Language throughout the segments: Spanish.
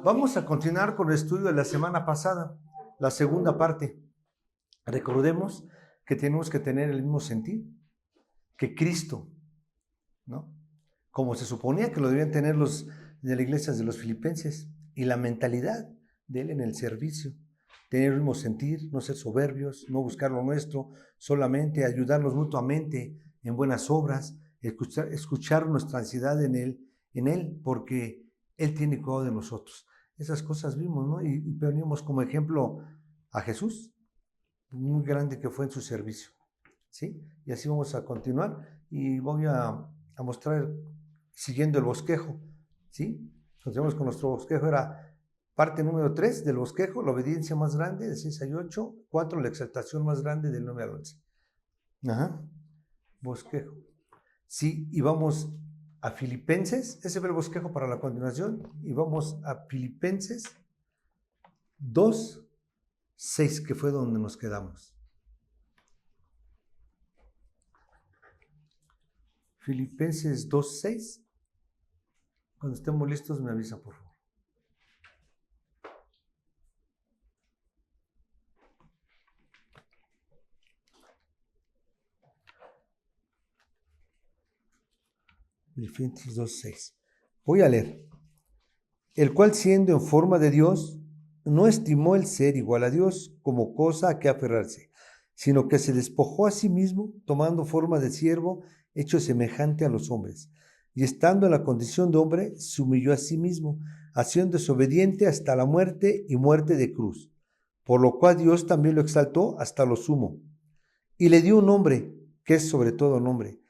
Vamos a continuar con el estudio de la semana pasada, la segunda parte. Recordemos que tenemos que tener el mismo sentir que Cristo, ¿no? Como se suponía que lo debían tener los de la iglesia de los filipenses, y la mentalidad de él en el servicio. Tener el mismo sentir, no ser soberbios, no buscar lo nuestro, solamente ayudarnos mutuamente en buenas obras, escuchar nuestra ansiedad en él, porque él tiene cuidado de nosotros. Esas cosas vimos, ¿no? Y poníamos como ejemplo a Jesús, muy grande que fue en su servicio, ¿sí? Y así vamos a continuar y voy a mostrar siguiendo el bosquejo, ¿sí? Continuamos con nuestro bosquejo, era parte número 3 del bosquejo, la obediencia más grande, de 6 a 8, 4, la exaltación más grande, del 9 al 11. Ajá, bosquejo. Sí, y vamos a Filipenses, ese fue el bosquejo para la continuación, y vamos a Filipenses 2, 6, que fue donde nos quedamos. Filipenses 2, 6. Cuando estemos listos me avisa, por favor. Filipenses 2, 6. Voy a leer. El cual, siendo en forma de Dios, no estimó el ser igual a Dios como cosa a que aferrarse, sino que se despojó a sí mismo, tomando forma de siervo, hecho semejante a los hombres. Y estando en la condición de hombre, se humilló a sí mismo, haciéndose obediente hasta la muerte y muerte de cruz. Por lo cual Dios también lo exaltó hasta lo sumo. Y le dio un nombre, que es sobre todo nombre,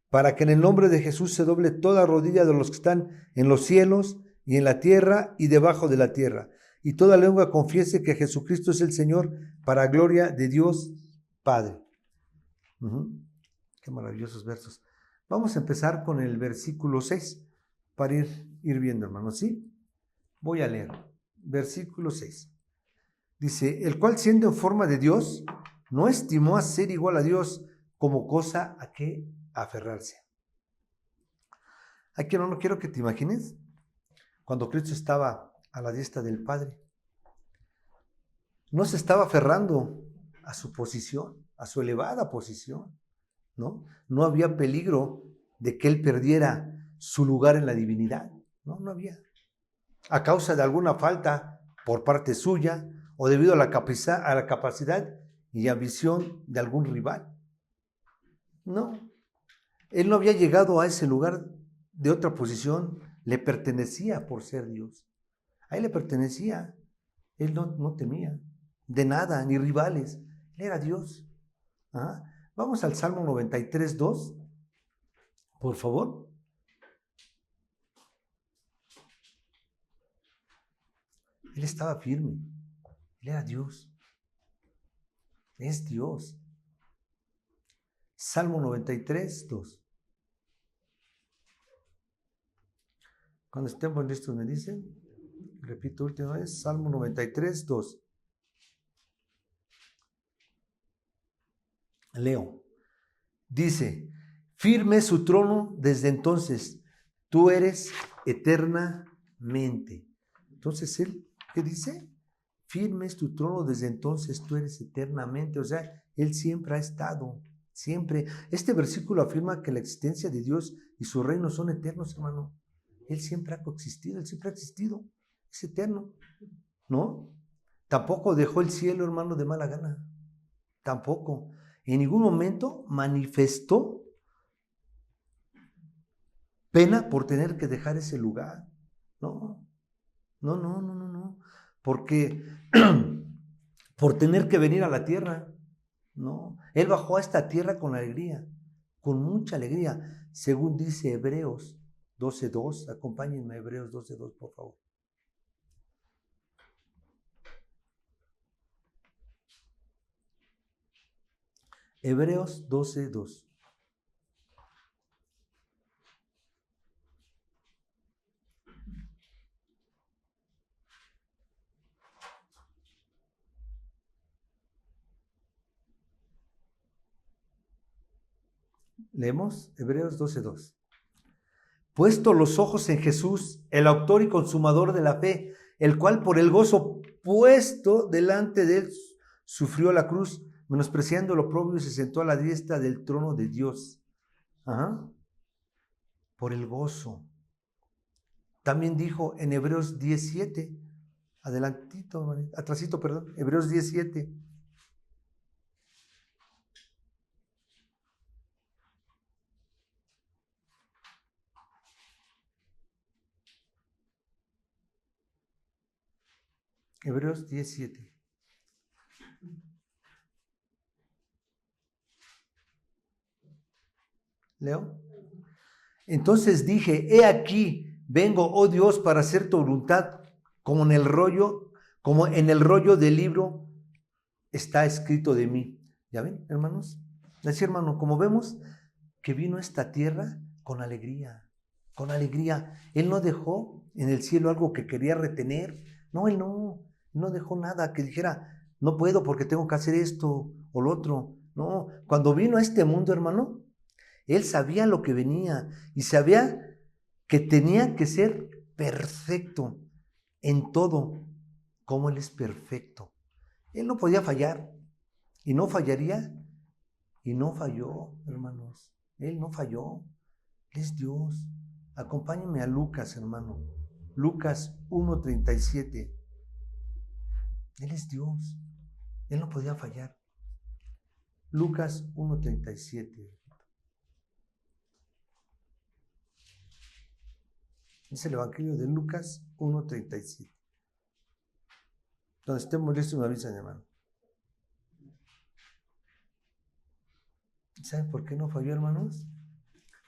para que en el nombre de Jesús se doble toda rodilla de los que están en los cielos y en la tierra y debajo de la tierra, y toda lengua confiese que Jesucristo es el Señor, para gloria de Dios Padre. Qué maravillosos versos. Vamos a empezar con el versículo 6, para ir viendo, hermanos, ¿sí? Voy a leer. Versículo 6. Dice, el cual, siendo en forma de Dios, no estimó a ser igual a Dios como cosa a que aferrarse. Aquí no quiero que te imagines cuando Cristo estaba a la diestra del Padre. No se estaba aferrando a su posición, a su elevada posición, ¿no? No había peligro de que él perdiera su lugar en la divinidad, no había. A causa de alguna falta por parte suya o debido a la capacidad y ambición de algún rival. No, él no había llegado a ese lugar de otra posición, le pertenecía por ser Dios. A él le pertenecía, él no temía de nada, ni rivales, él era Dios. ¿Ah? Vamos al Salmo 93, 2, por favor. Él estaba firme, él era Dios, es Dios. Salmo 93, 2. Cuando estemos listos me dicen, repito última vez, Salmo 93, 2. Leo. Dice, firme es su trono desde entonces, tú eres eternamente. Entonces él, ¿qué dice? Firme es tu trono desde entonces, tú eres eternamente. O sea, él siempre ha estado, siempre. Este versículo afirma que la existencia de Dios y su reino son eternos, hermano. Él siempre ha coexistido, él siempre ha existido, es eterno, ¿no? Tampoco dejó el cielo, hermano, de mala gana. Tampoco. En ningún momento manifestó pena por tener que dejar ese lugar. No. Porque por tener que venir a la tierra. No. Él bajó a esta tierra con alegría, con mucha alegría, según dice Hebreos 12:2. Acompáñenme a Hebreos 12:2, por favor. Hebreos 12:2. Leemos Hebreos 12:2. puesto los ojos en Jesús, el autor y consumador de la fe, el cual por el gozo puesto delante de él sufrió la cruz, menospreciando lo propio, y se sentó a la diestra del trono de Dios. Ajá. Por el gozo. También dijo en Hebreos 17, atrasito, perdón, Hebreos 17. Hebreos 17. ¿Leo? Entonces dije, he aquí, vengo, oh Dios, para hacer tu voluntad, como en el rollo del libro está escrito de mí. ¿Ya ven, hermanos? Así, hermano, como vemos que vino a esta tierra con alegría, con alegría. Él no dejó en el cielo algo que quería retener. No, él no dejó nada que dijera, no puedo porque tengo que hacer esto o lo otro. No, cuando vino a este mundo, hermano, él sabía lo que venía y sabía que tenía que ser perfecto en todo, como Él es perfecto. Él no podía fallar y no fallaría y no falló, hermanos. Él no falló. Él es Dios. Acompáñenme a Lucas, hermano. Lucas 1:37. Él es Dios. Él no podía fallar. Lucas 1:37. Es el Evangelio de Lucas 1:37. Donde estemos listos me avisan, hermano. ¿Saben por qué no falló, hermanos?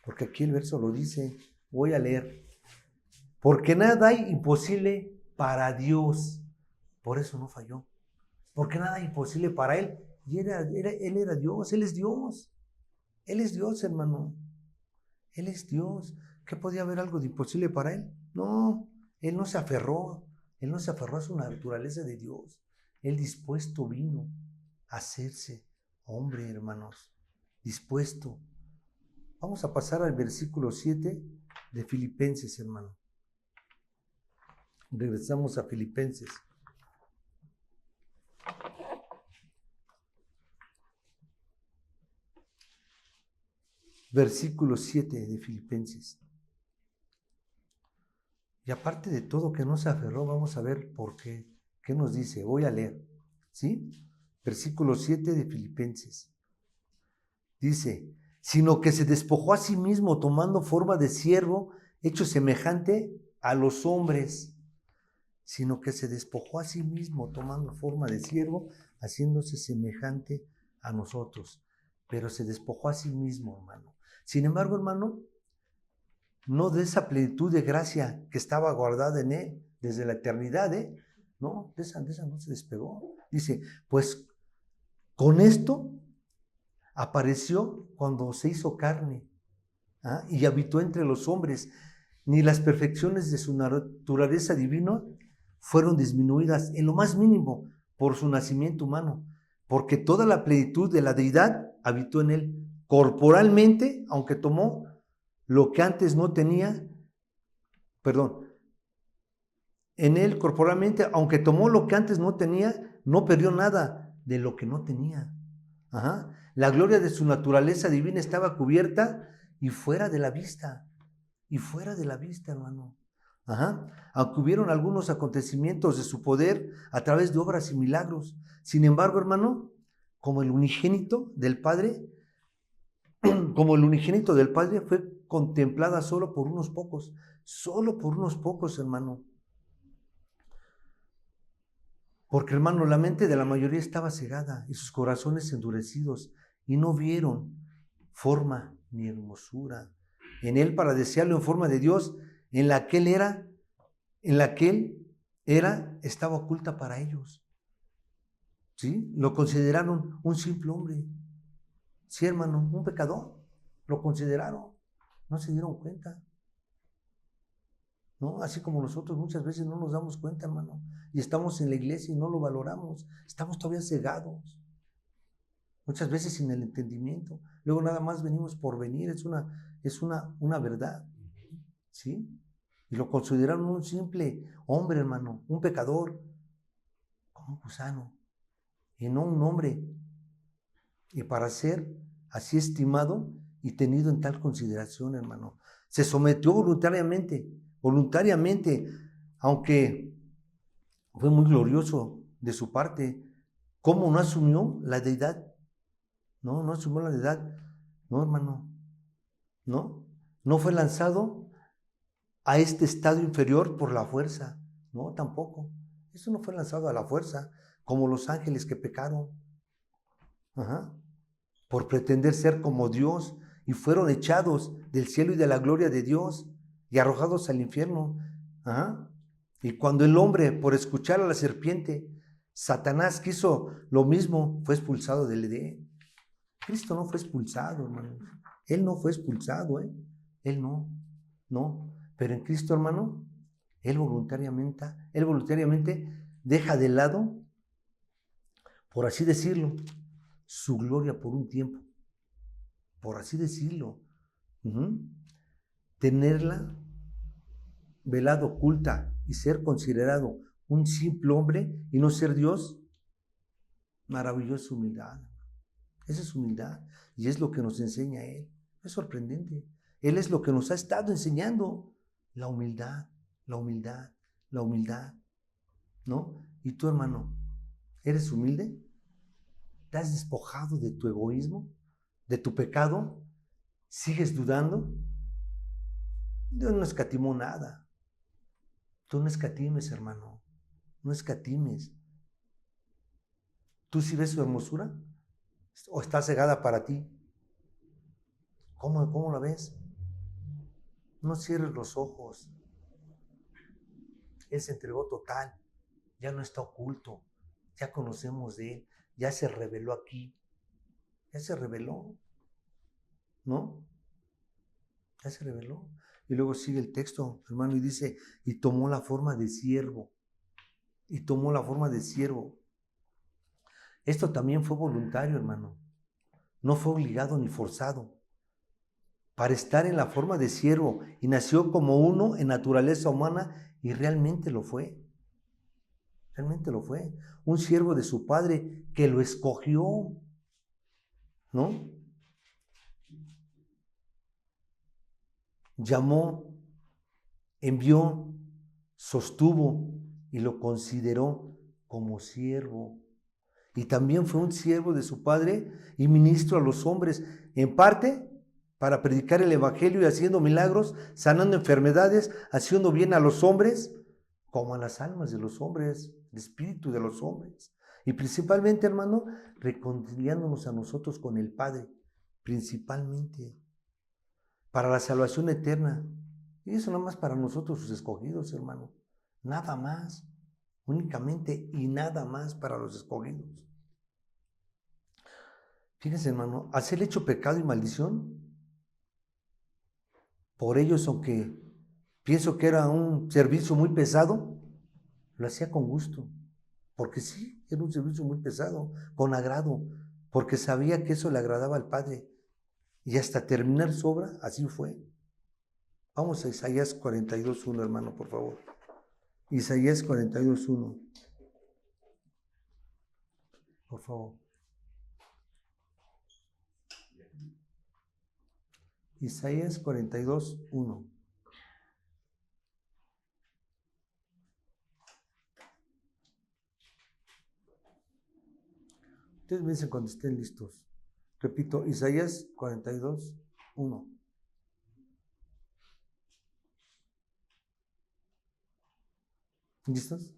Porque aquí el verso lo dice. Voy a leer. Porque nada hay imposible para Dios. Por eso no falló. Porque nada hay imposible para Él. Y Él era Dios. Él es Dios. Él es Dios, hermano. Él es Dios. ¿Qué podía haber algo de imposible para Él? No. Él no se aferró. Él no se aferró a su naturaleza de Dios. Él dispuesto vino a hacerse hombre, hermanos. Dispuesto. Vamos a pasar al versículo 7 de Filipenses, hermano. Regresamos a Filipenses. Versículo 7 de Filipenses. Y aparte de todo que no se aferró, vamos a ver por qué. ¿Qué nos dice? Voy a leer. ¿Sí? Versículo 7 de Filipenses. Dice, sino que se despojó a sí mismo tomando forma de siervo, hecho semejante a los hombres. Sino que se despojó a sí mismo tomando forma de siervo, haciéndose semejante a nosotros. Pero se despojó a sí mismo, hermano. Sin embargo, hermano, no de esa plenitud de gracia que estaba guardada en Él desde la eternidad, no, de esa no se despegó. Dice, pues con esto apareció cuando se hizo carne y habitó entre los hombres. Ni las perfecciones de su naturaleza divina fueron disminuidas en lo más mínimo por su nacimiento humano, porque toda la plenitud de la deidad habitó en Él corporalmente, aunque tomó lo que antes no tenía, en Él corporalmente, aunque tomó lo que antes no tenía, no perdió nada de lo que no tenía. La gloria de su naturaleza divina estaba cubierta y fuera de la vista. Y fuera de la vista, hermano. Aunque hubieron algunos acontecimientos de su poder a través de obras y milagros. Sin embargo, hermano, como el unigénito del Padre fue contemplada solo por unos pocos, hermano. Porque, hermano, la mente de la mayoría estaba cegada y sus corazones endurecidos y no vieron forma ni hermosura en Él para desearlo en forma de Dios, en la que Él era, estaba oculta para ellos. ¿Sí? Lo consideraron un simple hombre. Sí, hermano, un pecador. Lo consideraron. No se dieron cuenta. ¿No? Así como nosotros muchas veces no nos damos cuenta, hermano. Y estamos en la iglesia y no lo valoramos. Estamos todavía cegados. Muchas veces sin el entendimiento. Luego nada más venimos por venir. Es una verdad. ¿sí? Y lo consideraron un simple hombre, hermano, un pecador, como un gusano, y no un hombre. Y para ser así estimado y tenido en tal consideración, hermano, se sometió voluntariamente, aunque fue muy glorioso de su parte. ¿Cómo no asumió la deidad? No asumió la deidad. No, hermano, no fue lanzado a este estado inferior por la fuerza. No, tampoco. Eso no fue lanzado a la fuerza, como los ángeles que pecaron. Ajá. Por pretender ser como Dios y fueron echados del cielo y de la gloria de Dios y arrojados al infierno. Ajá. Y cuando el hombre, por escuchar a la serpiente, Satanás quiso lo mismo, fue expulsado del Edén. Cristo no fue expulsado, hermano. Él no fue expulsado, ¿eh? Él no. Pero en Cristo, hermano, Él voluntariamente deja de lado, por así decirlo, su gloria por un tiempo. Por así decirlo. Tenerla velada, oculta y ser considerado un simple hombre y no ser Dios. Maravillosa humildad. Esa es humildad y es lo que nos enseña Él. Es sorprendente. Él es lo que nos ha estado enseñando. La humildad, ¿no? Y tú, hermano, ¿eres humilde? ¿Te has despojado de tu egoísmo? ¿De tu pecado? ¿Sigues dudando? Dios no escatimó nada. Tú no escatimes, hermano. No escatimes. ¿Tú sí ves su hermosura? ¿O está cegada para ti? ¿Cómo la ves? No cierres los ojos. Él se entregó total. Ya no está oculto. Ya conocemos de Él. Ya se reveló aquí. Ya se reveló. ¿No? Ya se reveló. Y luego sigue el texto, hermano, y dice, y tomó la forma de siervo. Y tomó la forma de siervo. Esto también fue voluntario, hermano. No fue obligado ni forzado. Para estar en la forma de siervo. Y nació como uno en naturaleza humana y realmente lo fue. Realmente lo fue. Un siervo de su padre que lo escogió. ¿No? Llamó, envió, sostuvo y lo consideró como siervo. Y también fue un siervo de su padre y ministro a los hombres, en parte para predicar el evangelio y haciendo milagros, sanando enfermedades, haciendo bien a los hombres, como a las almas de los hombres, el espíritu de los hombres. Y principalmente, hermano, reconciliándonos a nosotros con el Padre, principalmente, para la salvación eterna. Y eso nada más para nosotros, sus escogidos, hermano. Nada más, únicamente y nada más para los escogidos. Fíjense, hermano, hacer hecho pecado y maldición, por ellos, aunque pienso que era un servicio muy pesado, lo hacía con gusto, porque sí, era un servicio muy pesado, con agrado, porque sabía que eso le agradaba al Padre. Y hasta terminar su obra, así fue. Vamos a Isaías 42:1, hermano, por favor. Isaías 42:1. Por favor. Isaías 42:1. Ustedes me dicen cuando estén listos. Repito, Isaías 42:1. ¿Listos?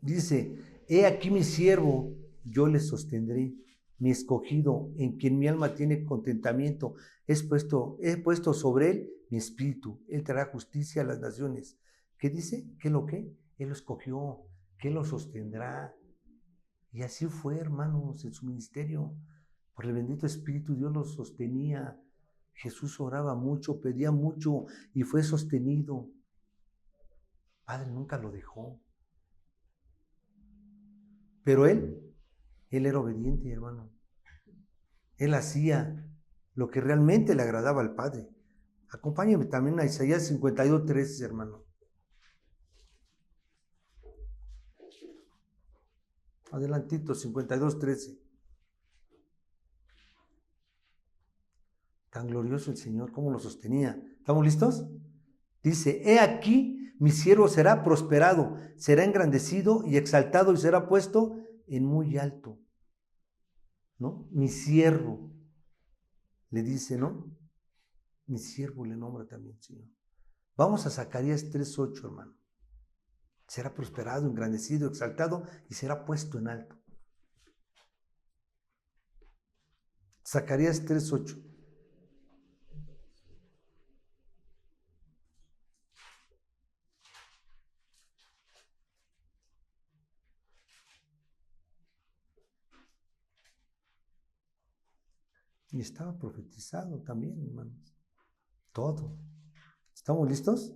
Dice, he aquí mi siervo, yo le sostendré, mi escogido, en quien mi alma tiene contentamiento. He puesto sobre él mi espíritu, él traerá justicia a las naciones. ¿Qué dice? ¿Qué lo que? Él lo escogió, que él lo sostendrá. Y así fue, hermanos, en su ministerio. Por el bendito Espíritu Dios lo sostenía. Jesús oraba mucho, pedía mucho y fue sostenido. Padre nunca lo dejó. Pero él era obediente, hermano. Él hacía lo que realmente le agradaba al Padre. Acompáñenme también a Isaías 52:13, hermano. Adelantito, 52:13. Tan glorioso el Señor, cómo lo sostenía. ¿Estamos listos? Dice, he aquí, mi siervo será prosperado, será engrandecido y exaltado y será puesto en muy alto. ¿No? Mi siervo, le dice, ¿no? Mi siervo le nombra también, Señor. Vamos a Zacarías 3:8, hermano. Será prosperado, engrandecido, exaltado y será puesto en alto. Zacarías 3:8. Y estaba profetizado también, hermanos. Todo. ¿Estamos listos?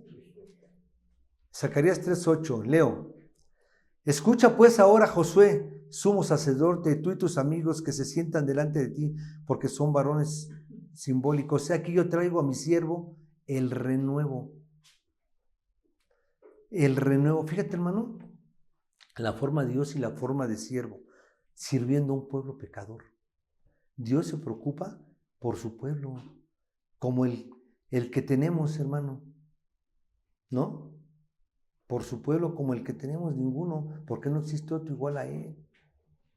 Zacarías 3:8. Leo. Escucha pues ahora, Josué, sumo sacerdote, tú y tus amigos que se sientan delante de ti, porque son varones simbólicos. O sea, aquí yo traigo a mi siervo el renuevo. El renuevo. Fíjate, hermano, la forma de Dios y la forma de siervo, sirviendo a un pueblo pecador. Dios se preocupa por su pueblo, como el que tenemos, hermano, ¿no? Por su pueblo como el que tenemos ninguno, porque no existe otro igual a Él.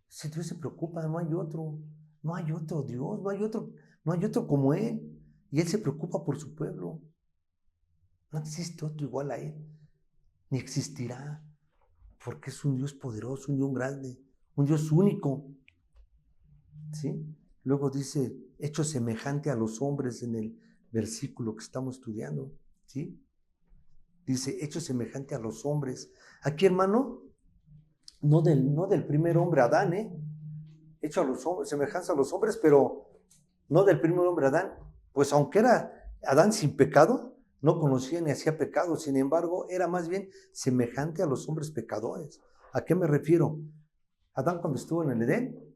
Si Dios se preocupa, no hay otro Dios, no hay otro como Él, y Él se preocupa por su pueblo. No existe otro igual a Él, ni existirá, porque es un Dios poderoso, un Dios grande, un Dios único, ¿sí? Luego dice, hecho semejante a los hombres en el versículo que estamos estudiando, ¿sí? Dice, hecho semejante a los hombres. Aquí, hermano, no del primer hombre Adán, hecho a los hombres, semejanza a los hombres, pero no del primer hombre Adán. Pues aunque era Adán sin pecado, no conocía ni hacía pecado, sin embargo, era más bien semejante a los hombres pecadores. ¿A qué me refiero? Adán cuando estuvo en el Edén,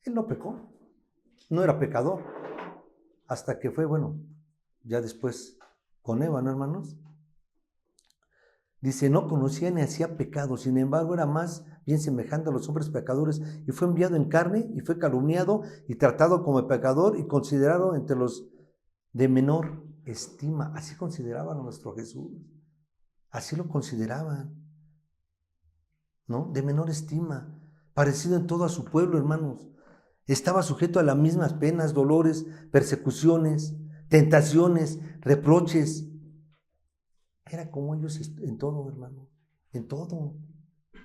él no pecó, no era pecador, hasta que fue, bueno, ya después con Eva, ¿no, hermanos? Dice, no conocía ni hacía pecado, sin embargo era más bien semejante a los hombres pecadores, y fue enviado en carne, y fue calumniado, y tratado como pecador, y considerado entre los de menor estima. Así consideraban a nuestro Jesús, así lo consideraban, ¿no? De menor estima, parecido en todo a su pueblo, hermanos. Estaba sujeto a las mismas penas, dolores, persecuciones, tentaciones, reproches. Era como ellos en todo, hermano, en todo.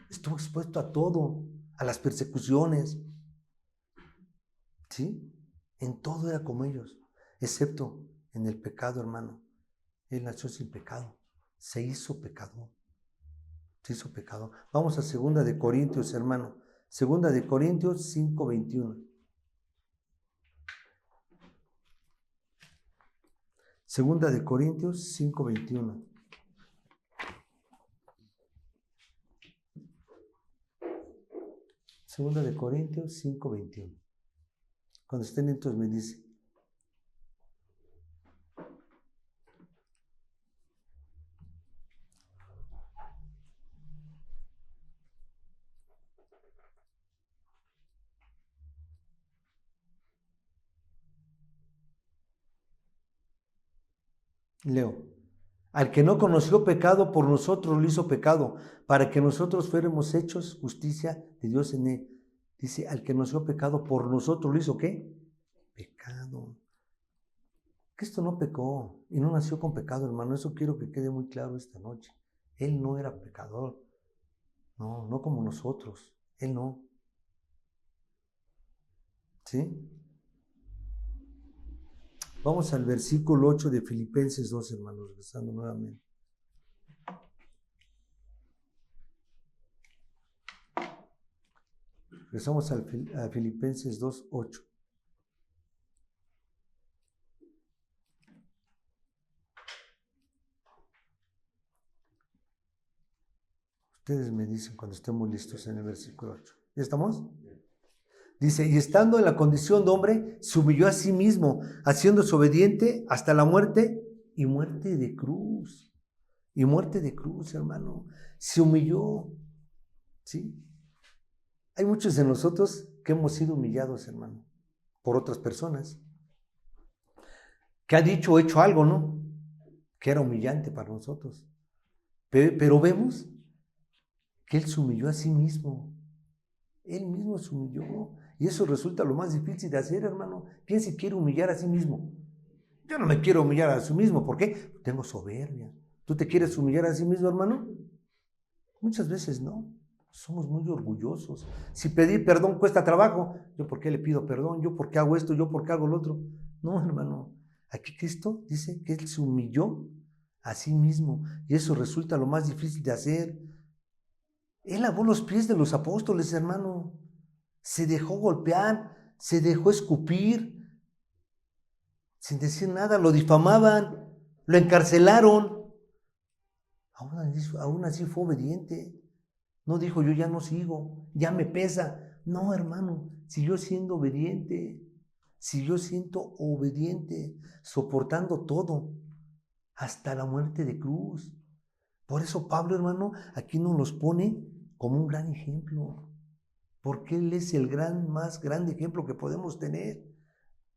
Estuvo expuesto a todo, a las persecuciones, ¿sí? En todo era como ellos, excepto en el pecado, hermano. Él nació sin pecado, se hizo pecador, se hizo pecador. Vamos a 2 de Corintios, hermano, 2 de Corintios 5:21. 2 de Corintios 5:21. Segunda de Corintios 5:21. Cuando estén lentos me dice. Leo. Al que no conoció pecado, por nosotros lo hizo pecado, para que nosotros fuéramos hechos justicia de Dios en él. Dice, al que conoció pecado, por nosotros lo hizo, ¿qué? Pecado. Cristo no pecó y no nació con pecado, hermano. Eso quiero que quede muy claro esta noche. Él no era pecador. No como nosotros. Él no. ¿Sí? Vamos al versículo 8 de Filipenses 2, hermanos, regresando nuevamente. Regresamos a Filipenses 2, 8. Ustedes me dicen cuando estemos listos en el versículo 8. ¿Ya estamos? Dice, y estando en la condición de hombre, se humilló a sí mismo, haciéndose obediente hasta la muerte y muerte de cruz. Y muerte de cruz, hermano. Se humilló. ¿Sí? Hay muchos de nosotros que hemos sido humillados, hermano, por otras personas. Que ha dicho o hecho algo, ¿no? Que era humillante para nosotros. Pero vemos que Él se humilló a sí mismo. Él mismo se humilló. Y eso resulta lo más difícil de hacer, hermano. ¿Quién se quiere humillar a sí mismo? Yo no me quiero humillar a sí mismo. ¿Por qué? Tengo soberbia. ¿Tú te quieres humillar a sí mismo, hermano? Muchas veces no. Somos muy orgullosos. Si pedir perdón cuesta trabajo, ¿yo por qué le pido perdón? ¿Yo por qué hago esto? ¿Yo por qué hago lo otro? No, hermano. Aquí Cristo dice que Él se humilló a sí mismo. Y eso resulta lo más difícil de hacer. Él lavó los pies de los apóstoles, hermano. Se dejó golpear, se dejó escupir, sin decir nada. Lo difamaban, lo encarcelaron. Aún así fue obediente. No dijo, yo ya no sigo, ya me pesa. No, hermano, siguió siendo obediente. Siguió siendo obediente, soportando todo, hasta la muerte de cruz. Por eso Pablo, hermano, aquí nos los pone como un gran ejemplo. Porque Él es el más grande ejemplo que podemos tener.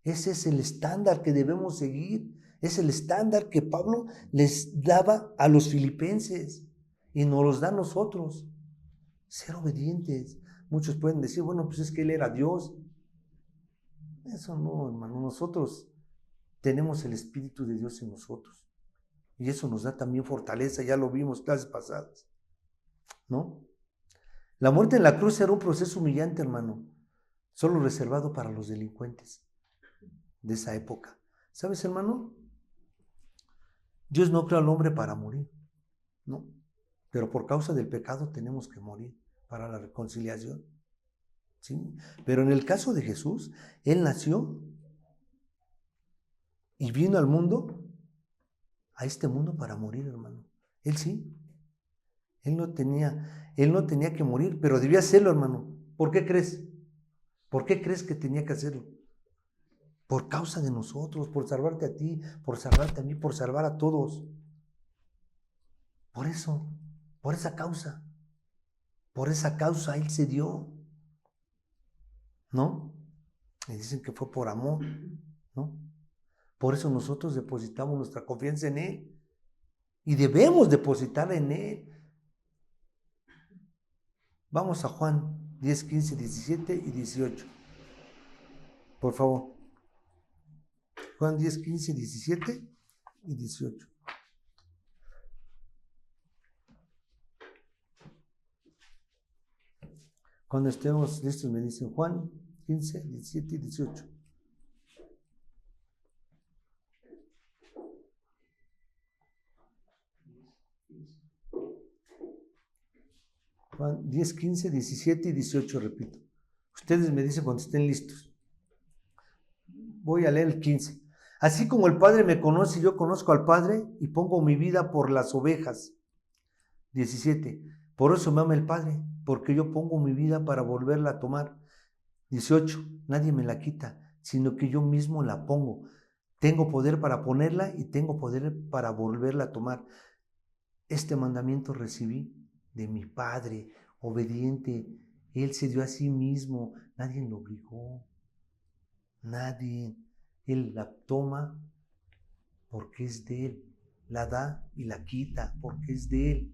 Ese es el estándar que debemos seguir. Es el estándar que Pablo les daba a los filipenses y nos los da a nosotros. Ser obedientes. Muchos pueden decir, bueno, pues es que Él era Dios. Eso no, hermano. Nosotros tenemos el Espíritu de Dios en nosotros. Y eso nos da también fortaleza. Ya lo vimos clases pasadas, ¿no? La muerte en la cruz era un proceso humillante, hermano. Solo reservado para los delincuentes de esa época. ¿Sabes, hermano? Dios no creó al hombre para morir, ¿no? Pero por causa del pecado tenemos que morir para la reconciliación, ¿sí? Pero en el caso de Jesús, Él nació y vino al mundo, a este mundo para morir, hermano. Él sí. Él no tenía que morir, pero debía hacerlo, hermano. ¿Por qué crees? ¿Por qué crees que tenía que hacerlo? Por causa de nosotros, por salvarte a ti, por salvarte a mí, por salvar a todos. Por eso, por esa causa Él se dio, ¿no? Y dicen que fue por amor, ¿no? Por eso nosotros depositamos nuestra confianza en Él y debemos depositarla en Él. Vamos a Juan 10, 15, 17 y 18. Por favor. Juan 10, 15, 17 y 18. Cuando estemos listos me dicen Juan 15, 17 y 18. Juan 10, 15, 17 y 18, repito. Ustedes me dicen cuando estén listos. Voy a leer el 15. Así como el Padre me conoce y yo conozco al Padre y pongo mi vida por las ovejas. 17. Por eso me ama el Padre, porque yo pongo mi vida para volverla a tomar. 18. Nadie me la quita, sino que yo mismo la pongo. Tengo poder para ponerla y tengo poder para volverla a tomar. Este mandamiento recibí de mi Padre, obediente. Él se dio a sí mismo, nadie lo obligó. Nadie. Él la toma porque es de Él. La da y la quita porque es de Él.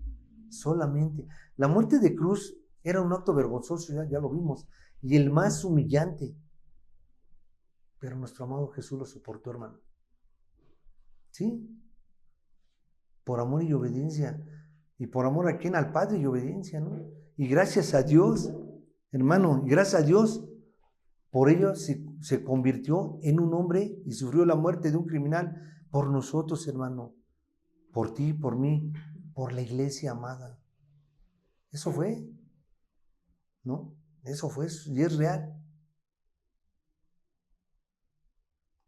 Solamente. La muerte de cruz era un acto vergonzoso, ya lo vimos, y el más humillante. Pero nuestro amado Jesús lo soportó, hermano. ¿Sí? Por amor y obediencia. ¿Y por amor a quién? Al Padre y obediencia, ¿no? Y gracias a Dios, hermano, y gracias a Dios, por ello se convirtió en un hombre y sufrió la muerte de un criminal por nosotros, hermano. Por ti, por mí, por la iglesia amada. Eso fue, ¿no? Eso fue y es real.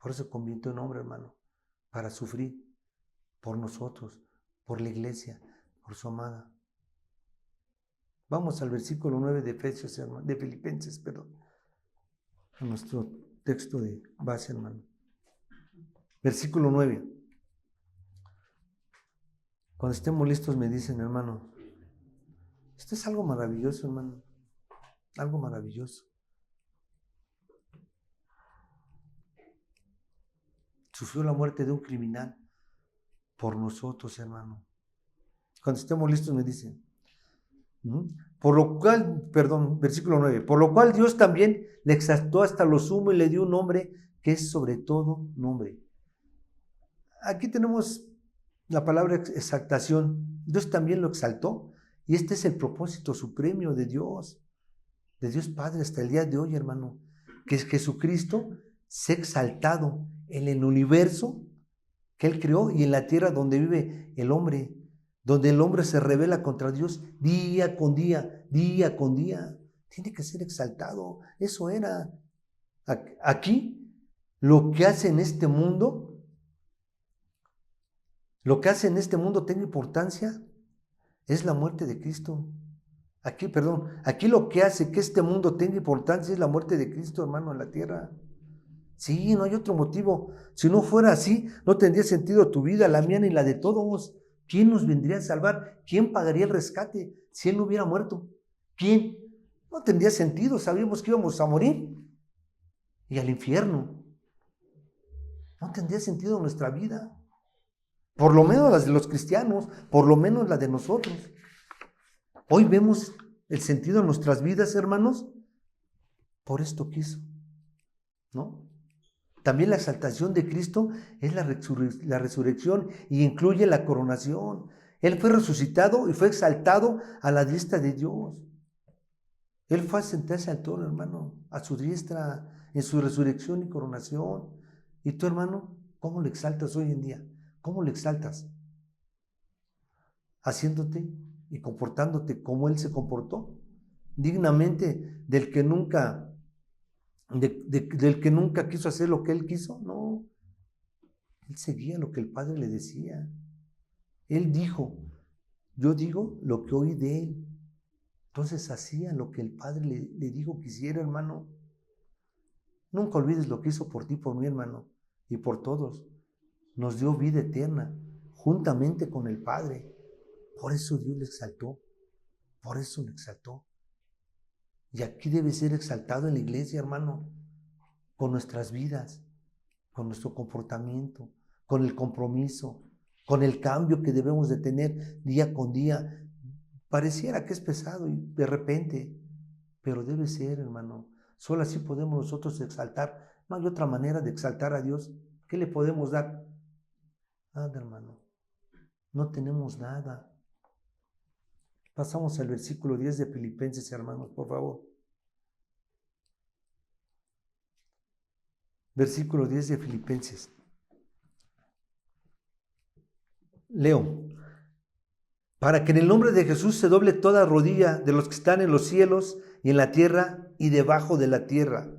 Por eso se convirtió en hombre, hermano, para sufrir por nosotros, por la iglesia, por su amada. Vamos al versículo 9 de Efesios, hermano, de Filipenses, perdón. A nuestro texto de base, hermano. Versículo 9. Cuando estemos listos me dicen, hermano, esto es algo maravilloso, hermano, algo maravilloso. Sufrió la muerte de un criminal por nosotros, hermano. Cuando estemos listos me dicen, por lo cual, versículo 9, por lo cual Dios también le exaltó hasta lo sumo y le dio un nombre que es sobre todo nombre. Aquí tenemos la palabra exaltación. Dios también lo exaltó y este es el propósito supremo de Dios Padre hasta el día de hoy, hermano, que es Jesucristo sea exaltado en el universo que Él creó y en la tierra donde vive el hombre, donde el hombre se rebela contra Dios día con día, día con día. Tiene que ser exaltado. Eso era. Aquí, lo que hace en este mundo, tenga importancia, es la muerte de Cristo. Aquí lo que hace que este mundo tenga importancia es la muerte de Cristo, hermano, en la tierra. Sí, no hay otro motivo. Si no fuera así, no tendría sentido tu vida, la mía ni la de todos. ¿Quién nos vendría a salvar? ¿Quién pagaría el rescate si Él no hubiera muerto? ¿Quién? No tendría sentido. Sabíamos que íbamos a morir y al infierno. No tendría sentido nuestra vida. Por lo menos las de los cristianos, por lo menos la de nosotros. Hoy vemos el sentido de nuestras vidas, hermanos, por esto que hizo, ¿no? También la exaltación de Cristo es la resurrección y incluye la coronación. Él fue resucitado y fue exaltado a la diestra de Dios. Él fue a sentarse al trono, hermano, a su diestra, en su resurrección y coronación. Y tú, hermano, ¿cómo le exaltas hoy en día? ¿Cómo le exaltas? Haciéndote y comportándote como Él se comportó, dignamente del que nunca quiso hacer lo que Él quiso. No, Él seguía lo que el Padre le decía. Él dijo, yo digo lo que oí de Él. Entonces hacía lo que el Padre le dijo que hiciera, hermano. Nunca olvides lo que hizo por ti, por mí, hermano, y por todos. Nos dio vida eterna, juntamente con el Padre. Por eso Dios le exaltó. Por eso le exaltó. Y aquí debe ser exaltado en la iglesia, hermano, con nuestras vidas, con nuestro comportamiento, con el compromiso, con el cambio que debemos de tener día con día. Pareciera que es pesado y de repente, pero debe ser, hermano. Solo así podemos nosotros exaltar. No hay otra manera de exaltar a Dios. ¿Qué le podemos dar? Nada, hermano. No tenemos nada. Pasamos al versículo 10 de Filipenses, hermanos, por favor. Versículo 10 de Filipenses. Leo. Para que en el nombre de Jesús se doble toda rodilla de los que están en los cielos y en la tierra y debajo de la tierra.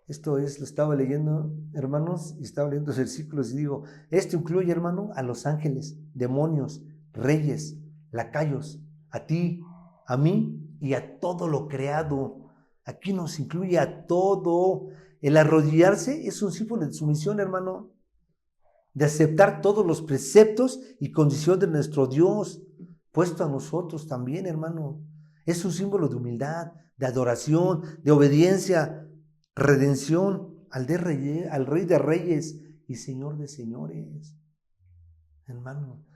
Esto es, lo estaba leyendo, hermanos, y estaba leyendo los versículos y digo, esto incluye, hermano, a los ángeles, demonios, reyes, lacayos, a ti, a mí y a todo lo creado. Aquí nos incluye a todo. El arrodillarse es un símbolo de sumisión, hermano, de aceptar todos los preceptos y condiciones de nuestro Dios, puesto a nosotros también, hermano. Es un símbolo de humildad, de adoración, de obediencia, redención al Rey de Reyes y Señor de Señores. Hermano,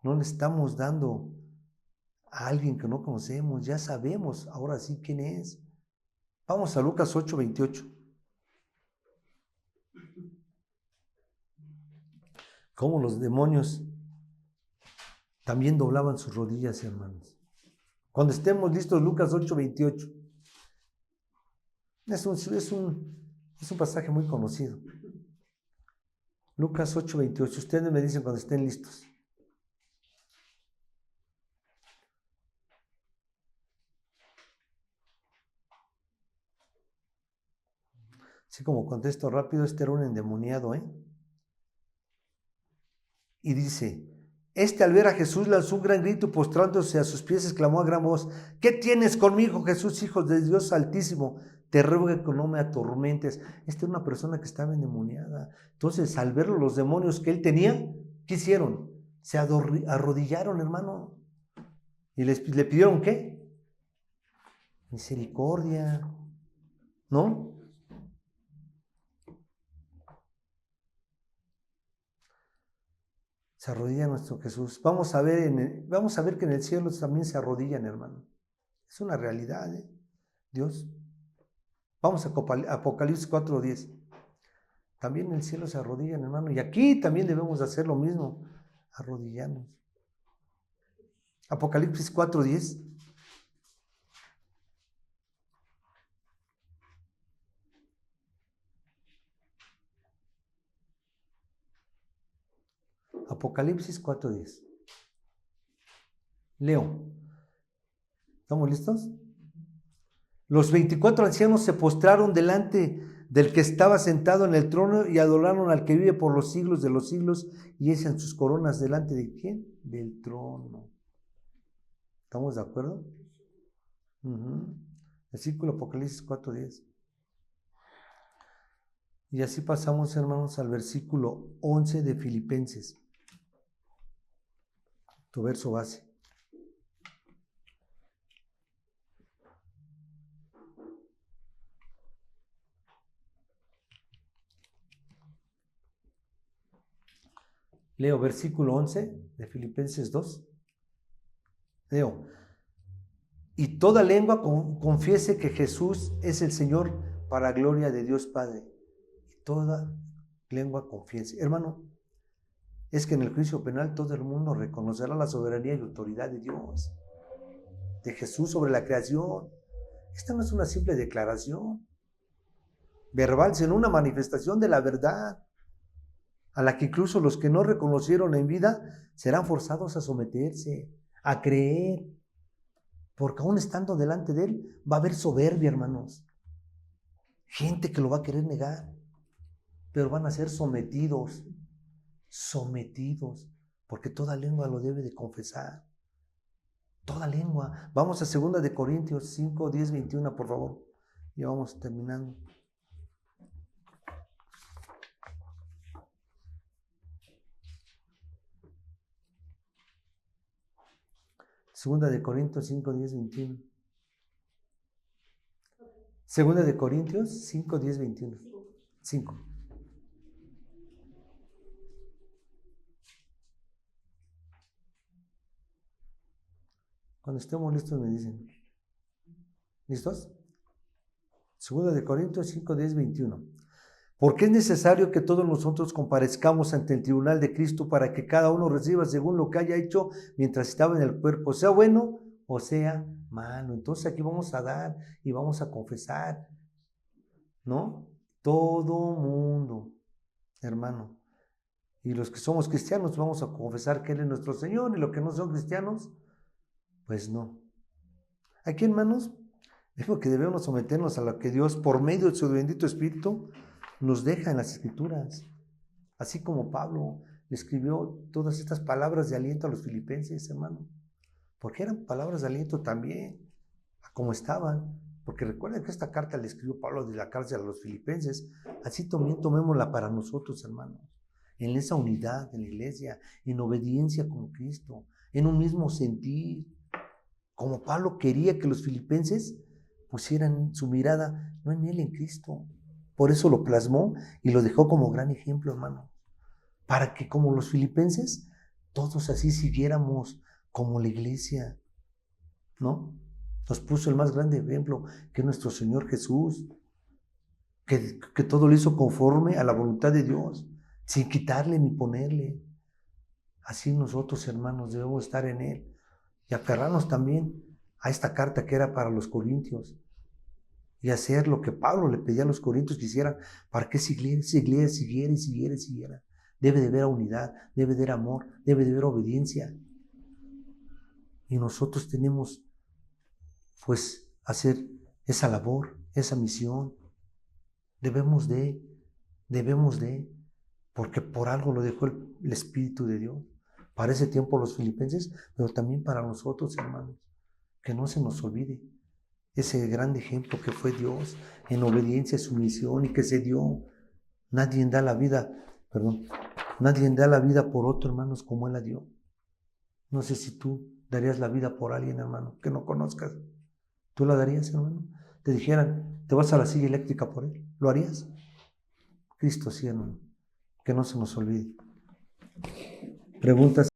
no le estamos dando a alguien que no conocemos, ya sabemos ahora sí quién es. Vamos a Lucas 8:28. Cómo los demonios también doblaban sus rodillas, hermanos. Cuando estemos listos, Lucas 8:28. Es un pasaje muy conocido. Lucas 8:28. Ustedes me dicen cuando estén listos. Así como contesto rápido, este era un endemoniado, Y dice, al ver a Jesús lanzó un gran grito, postrándose a sus pies, exclamó a gran voz, ¿qué tienes conmigo, Jesús, hijo de Dios Altísimo? Te ruego que no me atormentes. Esta era una persona que estaba endemoniada. Entonces, al ver los demonios que él tenía, ¿qué hicieron? se arrodillaron, hermano. ¿Y le pidieron qué? Misericordia, ¿no? Se arrodilla nuestro Jesús. Vamos a ver que en el cielo también se arrodillan, hermano. Es una realidad, Dios. Vamos a Apocalipsis 4:10. También en el cielo se arrodillan, hermano. Y aquí también debemos hacer lo mismo. Arrodillarnos. Apocalipsis 4:10. Apocalipsis 4:10. Leo. ¿Estamos listos? Los 24 ancianos se postraron delante del que estaba sentado en el trono y adoraron al que vive por los siglos de los siglos y echan sus coronas delante de ¿quién? Del trono. ¿Estamos de acuerdo? Versículo Apocalipsis 4:10. Y así pasamos, hermanos, al versículo 11 de Filipenses. Tu verso base. Leo versículo 11 de Filipenses 2. Leo. Y toda lengua confiese que Jesús es el Señor para gloria de Dios Padre. Y toda lengua confiese. Hermano, es que en el juicio penal todo el mundo reconocerá la soberanía y autoridad de Dios, de Jesús sobre la creación. Esta no es una simple declaración verbal, sino una manifestación de la verdad, a la que incluso los que no reconocieron en vida serán forzados a someterse, a creer, porque aún estando delante de Él va a haber soberbia, hermanos. Gente que lo va a querer negar, pero van a ser sometidos, porque toda lengua lo debe de confesar. Toda lengua. Vamos a 2 de Corintios 5, 10, 21, por favor. Ya vamos terminando. Segunda de Corintios 5, 10, 21. Segunda de Corintios 5, 10, 21. 5. Cuando estemos listos me dicen. ¿Listos? Segunda de Corintios 5, 10, 21. Porque es necesario que todos nosotros comparezcamos ante el tribunal de Cristo para que cada uno reciba según lo que haya hecho mientras estaba en el cuerpo, sea bueno o sea malo. Entonces aquí vamos a dar y vamos a confesar, ¿no? Todo mundo, hermano. Y los que somos cristianos vamos a confesar que Él es nuestro Señor, y los que no son cristianos, pues no. Aquí, hermanos, digo que debemos someternos a lo que Dios, por medio de su bendito Espíritu, nos deja en las Escrituras. Así como Pablo le escribió todas estas palabras de aliento a los filipenses, hermano. Porque eran palabras de aliento también, a como estaban. Porque recuerden que esta carta le escribió Pablo de la cárcel a los filipenses. Así también tomémosla para nosotros, hermanos. En esa unidad, en la iglesia, en obediencia con Cristo, en un mismo sentir. Como Pablo quería que los filipenses pusieran su mirada, no en él, en Cristo. Por eso lo plasmó y lo dejó como gran ejemplo, hermano. Para que como los filipenses, todos así siguiéramos como la iglesia, ¿no? Nos puso el más grande ejemplo, que es nuestro Señor Jesús, que todo lo hizo conforme a la voluntad de Dios, sin quitarle ni ponerle. Así nosotros, hermanos, debemos estar en Él y aferrarnos también a esta carta que era para los corintios y hacer lo que Pablo le pedía a los corintios que hicieran para que esa iglesia siguiera. Debe de haber unidad, debe de haber amor, debe de haber obediencia. Y nosotros tenemos, pues, hacer esa labor, esa misión. Debemos de, porque por algo lo dejó el Espíritu de Dios. Para ese tiempo los filipenses, pero también para nosotros, hermanos. Que no se nos olvide ese gran ejemplo que fue Dios en obediencia a su misión y que se dio. Nadie da la vida por otro, hermanos, como Él la dio. No sé si tú darías la vida por alguien, hermano, que no conozcas. ¿Tú la darías, hermano? Te dijeran, te vas a la silla eléctrica por él. ¿Lo harías? Cristo sí, hermano. Que no se nos olvide. Preguntas.